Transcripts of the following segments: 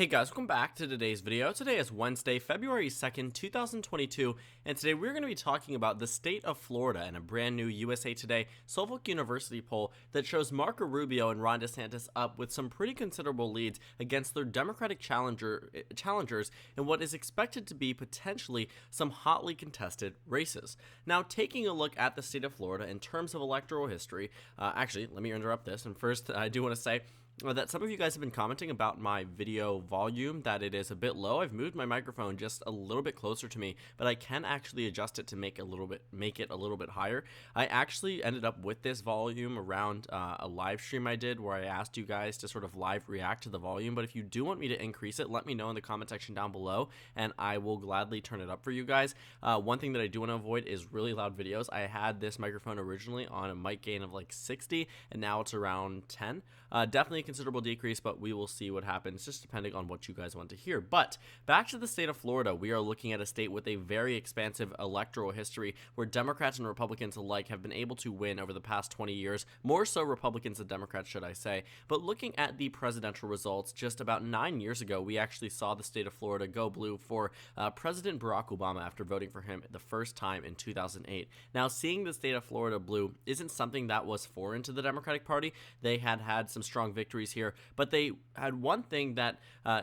Hey guys, welcome back to today's video. Today is Wednesday, February 2nd, 2022, and today we're going to be talking about the state of Florida and a brand new USA Today Suffolk University poll that shows Marco Rubio and Ron DeSantis up with some pretty considerable leads against their Democratic challengers in what is expected to be potentially some hotly contested races. Now, taking a look at the state of Florida in terms of electoral history, actually, let me interrupt this, and first I do want to say that some of you guys have been commenting about my video volume, that it is a bit low. I've moved my microphone just a little bit closer to me, but I can actually adjust it to make it a little bit higher. I actually ended up with this volume around a live stream I did where I asked you guys to sort of live react to the volume, but if you do want me to increase it, let me know in the comment section down below, and I will gladly turn it up for you guys. One thing that I do want to avoid is really loud videos. I had this microphone originally on a mic gain of like 60, and now it's around 10. Definitely a considerable decrease, but we will see what happens just depending on what you guys want to hear. But back to the state of Florida, we are looking at a state with a very expansive electoral history where Democrats and Republicans alike have been able to win over the past 20 years, more so Republicans than Democrats, should I say. But looking at the presidential results, just about 9 years ago, we actually saw the state of Florida go blue for President Barack Obama after voting for him the first time in 2008. Now, seeing the state of Florida blue isn't something that was foreign to the Democratic Party. They had some strong victories here, but they had one thing that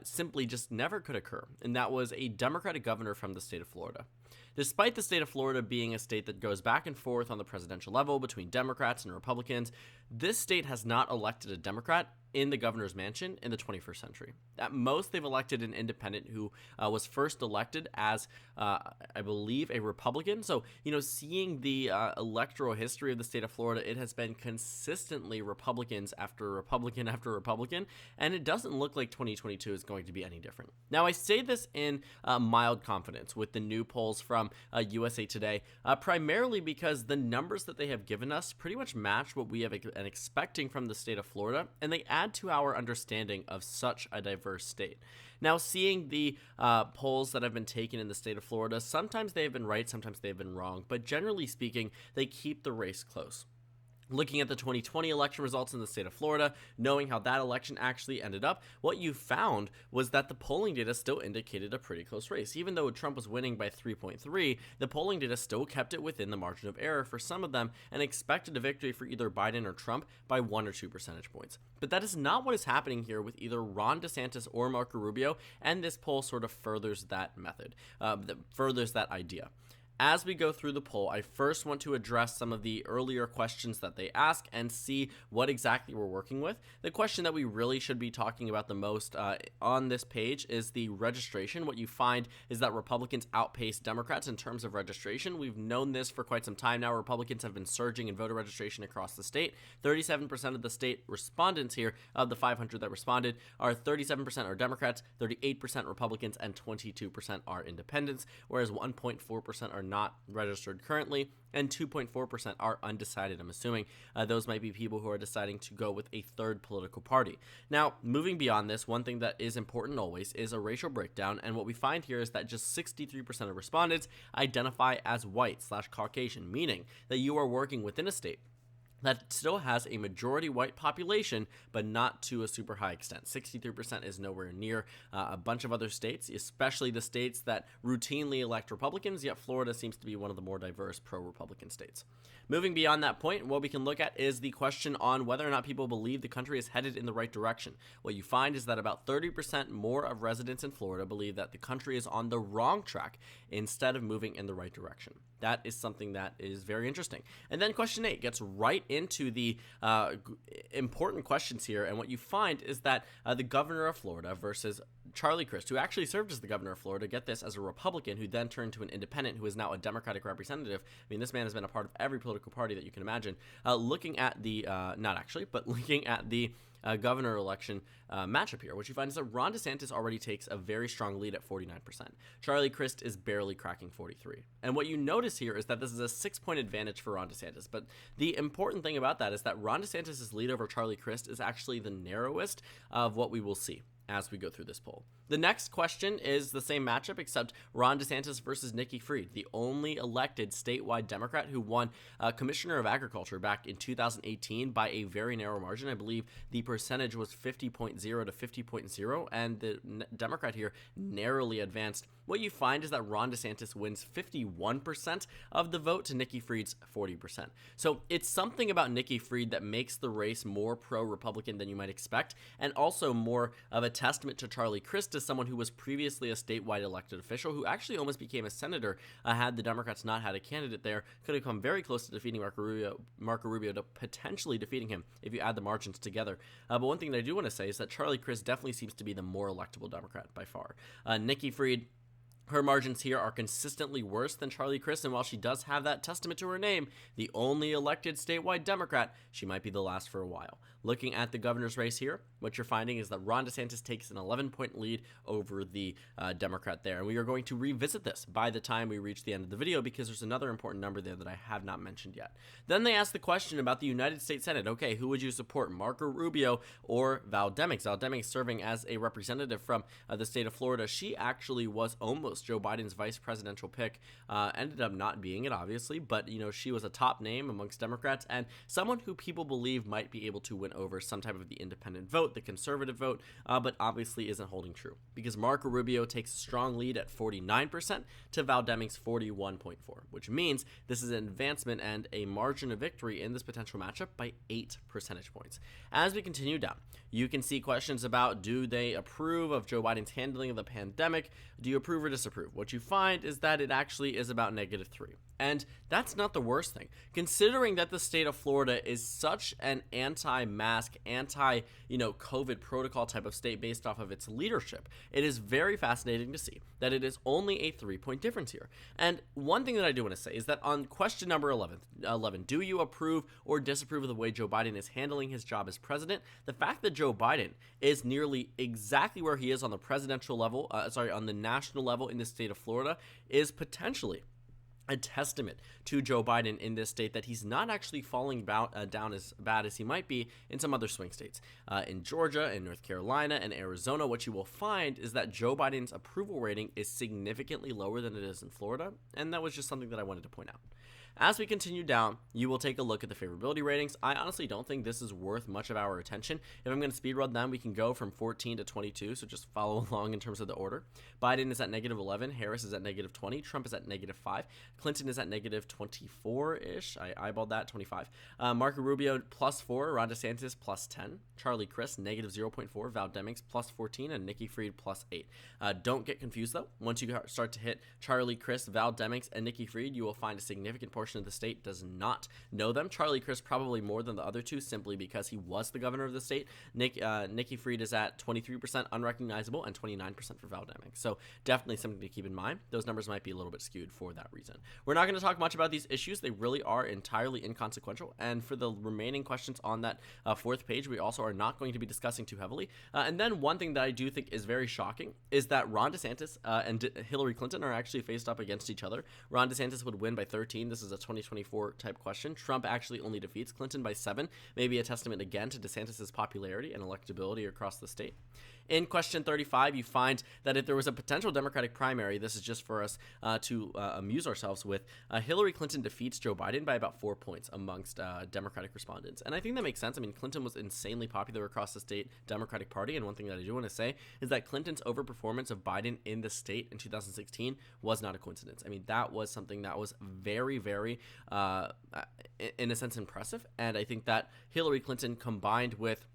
simply just never could occur, and that was a Democratic governor from the state of Florida. Despite the state of Florida being a state that goes back and forth on the presidential level between Democrats and Republicans, this state has not elected a Democrat in the governor's mansion in the 21st century. At most, they've elected an independent who was first elected as, I believe, a Republican. So, seeing the electoral history of the state of Florida, it has been consistently Republicans after Republican after Republican, and it doesn't look like 2022 is going to be any different. Now, I say this in mild confidence with the new polls from USA Today, primarily because the numbers that they have given us pretty much match what we have been expecting from the state of Florida, and they add to our understanding of such a diverse state. Now, seeing the polls that have been taken in the state of Florida, sometimes they have been right, sometimes they have been wrong, but generally speaking, they keep the race close. Looking at the 2020 election results in the state of Florida, knowing how that election actually ended up, what you found was that the polling data still indicated a pretty close race. Even though Trump was winning by 3.3, the polling data still kept it within the margin of error for some of them and expected a victory for either Biden or Trump by 1 or 2 percentage points. But that is not what is happening here with either Ron DeSantis or Marco Rubio, and this poll sort of furthers that furthers that idea. As we go through the poll, I first want to address some of the earlier questions that they ask and see what exactly we're working with. The question that we really should be talking about the most on this page is the registration. What you find is that Republicans outpace Democrats in terms of registration. We've known this for quite some time now. Republicans have been surging in voter registration across the state. 37% of the state respondents here, of the 500 that responded, are 37% are Democrats, 38% Republicans, and 22% are independents, whereas 1.4% are not registered currently, and 2.4% are undecided. I'm assuming those might be people who are deciding to go with a third political party. Now, moving beyond this, one thing that is important always is a racial breakdown, and what we find here is that just 63% of respondents identify as white/Caucasian, meaning that you are working within a state that still has a majority white population, but not to a super high extent. 63% is nowhere near a bunch of other states, especially the states that routinely elect Republicans, yet Florida seems to be one of the more diverse pro-Republican states. Moving beyond that point, what we can look at is the question on whether or not people believe the country is headed in the right direction. What you find is that about 30% more of residents in Florida believe that the country is on the wrong track instead of moving in the right direction. That is something that is very interesting. And then question 8 gets right into the important questions here, and what you find is that the governor of Florida versus Charlie Crist, who actually served as the governor of Florida, get this, as a Republican who then turned to an independent who is now a Democratic representative. I mean, this man has been a part of every political party that you can imagine. Looking at the governor election matchup here, what you find is that Ron DeSantis already takes a very strong lead at 49%. Charlie Crist is barely cracking 43%. And what you notice here is that this is a 6-point advantage for Ron DeSantis. But the important thing about that is that Ron DeSantis' lead over Charlie Crist is actually the narrowest of what we will see as we go through this poll. The next question is the same matchup, except Ron DeSantis versus Nikki Fried, the only elected statewide Democrat who won Commissioner of Agriculture back in 2018 by a very narrow margin. I believe the percentage was 50.0 to 50.0, and the Democrat here narrowly advanced. What you find is that Ron DeSantis wins 51% of the vote to Nikki Fried's 40%. So it's something about Nikki Fried that makes the race more pro-Republican than you might expect, and also more of a testament to Charlie Crist as someone who was previously a statewide elected official who actually almost became a senator had the Democrats not had a candidate there. Could have come very close to defeating Marco Rubio to potentially defeating him if you add the margins together. But one thing that I do want to say is that Charlie Crist definitely seems to be the more electable Democrat by far. Nikki Fried, her margins here are consistently worse than Charlie Crist, and while she does have that testament to her name, the only elected statewide Democrat, she might be the last for a while. Looking at the governor's race here, what you're finding is that Ron DeSantis takes an 11-point lead over the Democrat there, and we are going to revisit this by the time we reach the end of the video because there's another important number there that I have not mentioned yet. Then they asked the question about the United States Senate. Okay, who would you support, Marco Rubio or Val Demings? Val Demings serving as a representative from the state of Florida. She actually was almost Joe Biden's vice presidential pick, ended up not being it, obviously, but she was a top name amongst Democrats and someone who people believe might be able to win over some type of the independent vote, the conservative vote, but obviously isn't holding true because Marco Rubio takes a strong lead at 49% to Val Demings' 41.4%, which means this is an advancement and a margin of victory in this potential matchup by 8 percentage points. As we continue down, you can see questions about, do they approve of Joe Biden's handling of the pandemic? Do you approve or disapprove? What you find is that it actually is about -3. And that's not the worst thing, considering that the state of Florida is such an anti-mask, anti-COVID protocol type of state based off of its leadership. It is very fascinating to see that it is only a 3-point difference here. And one thing that I do want to say is that on question number 11, do you approve or disapprove of the way Joe Biden is handling his job as president? The fact that Joe Biden is nearly exactly where he is on the presidential level, on the national level in the state of Florida is potentially a testament to Joe Biden in this state that he's not actually falling down as bad as he might be in some other swing states. In Georgia, in North Carolina, and Arizona, what you will find is that Joe Biden's approval rating is significantly lower than it is in Florida, and that was just something that I wanted to point out. As we continue down, you will take a look at the favorability ratings. I honestly don't think this is worth much of our attention. If I'm going to speed run them, we can go from 14 to 22, so just follow along in terms of the order. Biden is at -11, Harris is at -20, Trump is at -5, Clinton is at -24-ish, I eyeballed that, 25. Marco Rubio +4, Ron DeSantis +10, Charlie Crist -0.4, Val Demings +14, and Nikki Fried +8. Don't get confused though. Once you start to hit Charlie Crist, Val Demings, and Nikki Fried, you will find a significant portion of the state does not know them. Charlie Crist probably more than the other two simply because he was the governor of the state. Nikki Fried is at 23% unrecognizable and 29% for Val Demings. So definitely something to keep in mind. Those numbers might be a little bit skewed for that reason. We're not going to talk much about these issues. They really are entirely inconsequential. And for the remaining questions on that fourth page, we also are not going to be discussing too heavily. And then one thing that I do think is very shocking is that Ron DeSantis and Hillary Clinton are actually faced up against each other. Ron DeSantis would win by 13. This is a 2024 type question. Trump actually only defeats Clinton by 7, maybe a testament again to DeSantis' popularity and electability across the state. In question 35, you find that if there was a potential Democratic primary, this is just for us to amuse ourselves with, Hillary Clinton defeats Joe Biden by about 4 points amongst Democratic respondents. And I think that makes sense. I mean, Clinton was insanely popular across the state Democratic Party, and one thing that I do want to say is that Clinton's overperformance of Biden in the state in 2016 was not a coincidence. I mean, that was something that was very, very, in a sense, impressive. And I think that Hillary Clinton combined with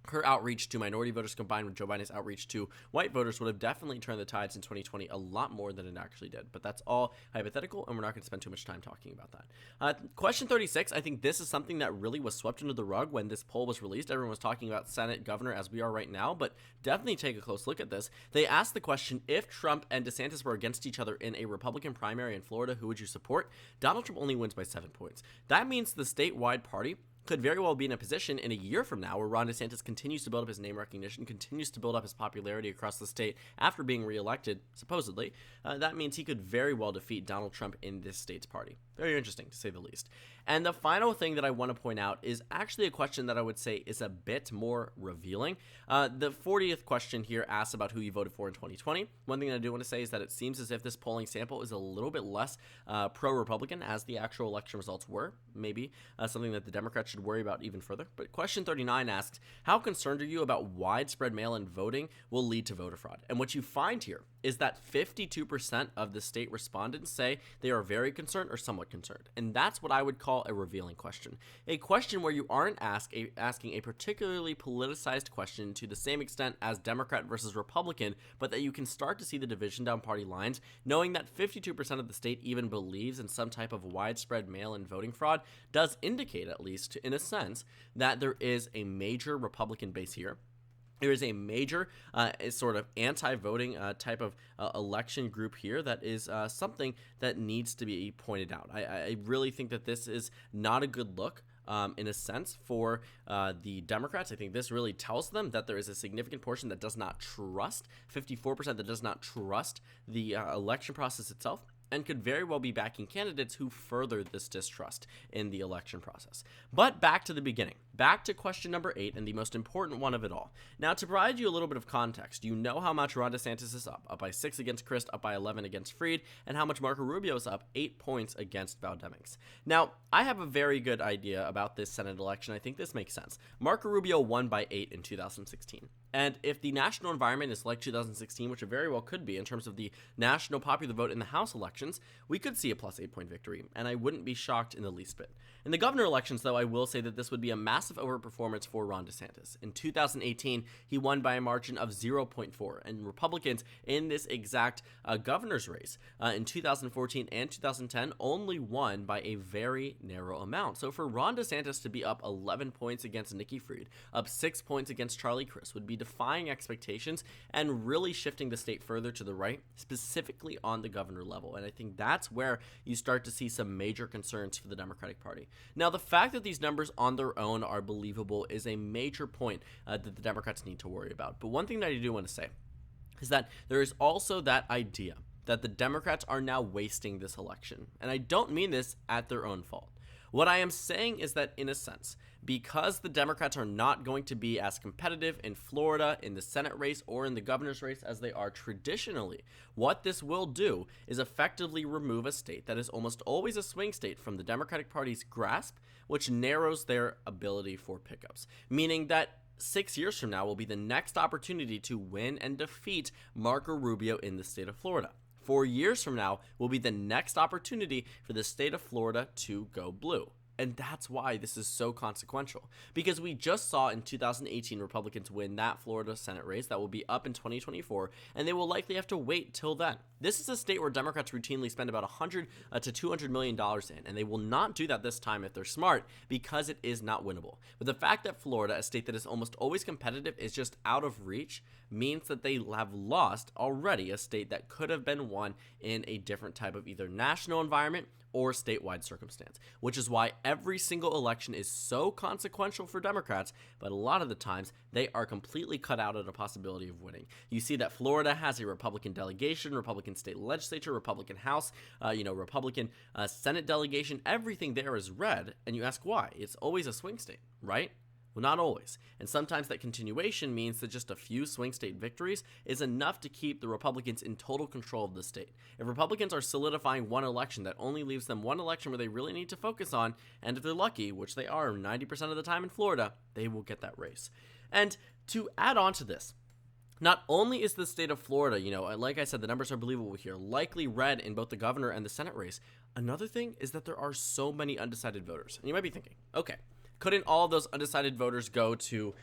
her outreach to minority voters combined with Joe Biden's outreach to white voters would have definitely turned the tides in 2020 a lot more than it actually did. But that's all hypothetical, and we're not going to spend too much time talking about that. Question 36, I think this is something that really was swept under the rug when this poll was released. Everyone was talking about Senate, governor, as we are right now, but definitely take a close look at this. They asked the question, if Trump and DeSantis were against each other in a Republican primary in Florida, who would you support? Donald Trump only wins by 7 points. That means the statewide party could very well be in a position in a year from now where Ron DeSantis continues to build up his name recognition, continues to build up his popularity across the state after being reelected, supposedly. That means he could very well defeat Donald Trump in this state's party. Very interesting, to say the least. And the final thing that I want to point out is actually a question that I would say is a bit more revealing. The 40th question here asks about who you voted for in 2020. One thing that I do want to say is that it seems as if this polling sample is a little bit less pro-Republican as the actual election results were. Maybe something that the Democrats should worry about even further. But question 39 asks, how concerned are you about widespread mail-in voting will lead to voter fraud? And what you find here is that 52% of the state respondents say they are very concerned or somewhat concerned. And that's what I would call a revealing question. A question where you aren't asking a particularly politicized question to the same extent as Democrat versus Republican, but that you can start to see the division down party lines, knowing that 52% of the state even believes in some type of widespread mail-in voting fraud does indicate, at least in a sense, that there is a major Republican base here. There is a major sort of anti-voting type of election group here that is something that needs to be pointed out. I really think that this is not a good look. In a sense, for the Democrats. I think this really tells them that there is a significant portion that does not trust, 54% that does not trust the election process itself, and could very well be backing candidates who further this distrust in the election process. But back to the beginning, back to question number 8, and the most important one of it all. Now, to provide you a little bit of context, you know how much Ron DeSantis is up by 6 against Crist, up by 11 against Freed, and how much Marco Rubio is up 8 points against Val Demings. Now, I have a very good idea about this Senate election. I think this makes sense. Marco Rubio won by 8 in 2016. And if the national environment is like 2016, which it very well could be in terms of the national popular vote in the House elections, we could see a plus 8-point victory, and I wouldn't be shocked in the least bit. In the governor elections, though, I will say that this would be a massive overperformance for Ron DeSantis. In 2018, he won by a margin of 0.4, and Republicans in this exact governor's race in 2014 and 2010 only won by a very narrow amount. So for Ron DeSantis to be up 11 points against Nikki Freed, up 6 points against Charlie Crist, would be defying expectations and really shifting the state further to the right, specifically on the governor level. And I think that's where you start to see some major concerns for the Democratic Party. Now, the fact that these numbers on their own are believable is a major point that the Democrats need to worry about. But one thing that I do want to say is that there is also that idea that the Democrats are now wasting this election. And I don't mean this at their own fault. What I am saying is that, in a sense, because the Democrats are not going to be as competitive in Florida, in the Senate race, or in the governor's race as they are traditionally, what this will do is effectively remove a state that is almost always a swing state from the Democratic Party's grasp, which narrows their ability for pickups, meaning that 6 years from now will be the next opportunity to win and defeat Marco Rubio in the state of Florida. 4 years from now will be the next opportunity for the state of Florida to go blue. And that's why this is so consequential, because we just saw in 2018 Republicans win that Florida Senate race that will be up in 2024, and they will likely have to wait till then. This is a state where Democrats routinely spend about $100 to $200 million in, and they will not do that this time if they're smart, because it is not winnable. But the fact that Florida, a state that is almost always competitive, is just out of reach means that they have lost already a state that could have been won in a different type of either national environment or statewide circumstance, which is why every single election is so consequential for Democrats, but a lot of the times they are completely cut out of the possibility of winning. You see that Florida has a Republican delegation, Republican state legislature, Republican House, Republican Senate delegation. Everything there is red, and you ask why. It's always a swing state, right? Well, not always. And sometimes that continuation means that just a few swing state victories is enough to keep the Republicans in total control of the state. If Republicans are solidifying one election, that only leaves them one election where they really need to focus on, and if they're lucky, which they are 90% of the time in Florida, they will get that race. And to add on to this, not only is the state of Florida, like I said, the numbers are believable here, likely red in both the governor and the Senate race. Another thing is that there are so many undecided voters. And you might be thinking, okay, couldn't all of those undecided voters go to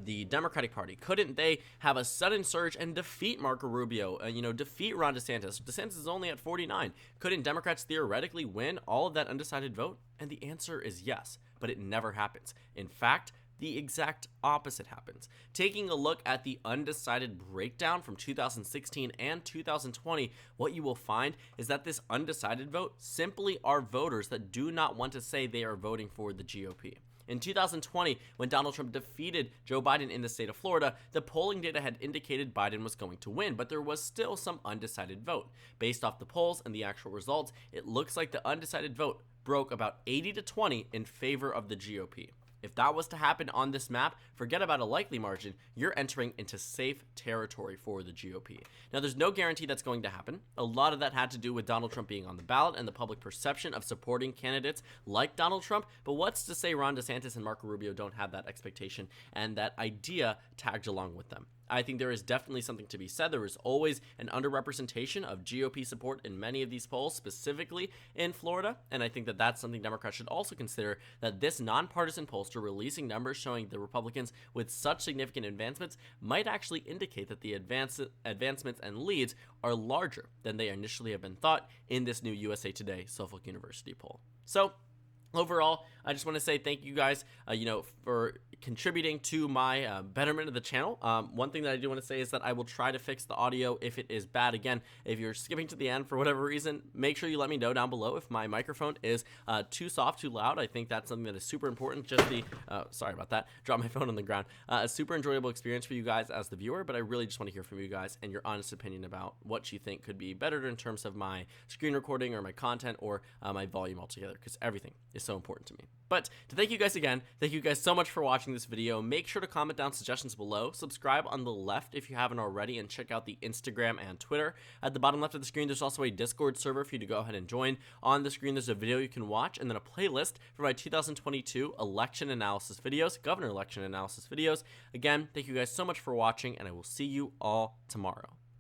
the Democratic Party? Couldn't they have a sudden surge and defeat Marco Rubio, defeat Ron DeSantis? DeSantis is only at 49. Couldn't Democrats theoretically win all of that undecided vote? And the answer is yes, but it never happens. In fact, the exact opposite happens. Taking a look at the undecided breakdown from 2016 and 2020, what you will find is that this undecided vote simply are voters that do not want to say they are voting for the GOP. In 2020, when Donald Trump defeated Joe Biden in the state of Florida, the polling data had indicated Biden was going to win, but there was still some undecided vote. Based off the polls and the actual results, it looks like the undecided vote broke about 80 to 20 in favor of the GOP. If that was to happen on this map, forget about a likely margin, you're entering into safe territory for the GOP. Now, there's no guarantee that's going to happen. A lot of that had to do with Donald Trump being on the ballot and the public perception of supporting candidates like Donald Trump, but what's to say Ron DeSantis and Marco Rubio don't have that expectation and that idea tagged along with them? I think there is definitely something to be said. There is always an underrepresentation of GOP support in many of these polls, specifically in Florida, and I think that that's something Democrats should also consider, that this nonpartisan pollster releasing numbers showing the Republicans with such significant advancements might actually indicate that the advancements and leads are larger than they initially have been thought in this new USA Today Suffolk University poll. So, overall, I just want to say thank you guys, for contributing to my betterment of the channel. One thing that I do want to say is that I will try to fix the audio if it is bad. Again, if you're skipping to the end for whatever reason, make sure you let me know down below if my microphone is too soft, too loud. I think that's something that is super important. Just the, sorry about that, drop my phone on the ground. A super enjoyable experience for you guys as the viewer, but I really just want to hear from you guys and your honest opinion about what you think could be better in terms of my screen recording or my content or my volume altogether, because everything is so important to me. But to thank you guys again, thank you guys so much for watching this video. Make sure to comment down suggestions below, subscribe on the left if you haven't already, and check out the Instagram and Twitter. At the bottom left of the screen, there's also a Discord server for you to go ahead and join. On the screen, there's a video you can watch, and then a playlist for my 2022 election analysis videos, governor election analysis videos. Again, thank you guys so much for watching, and I will see you all tomorrow.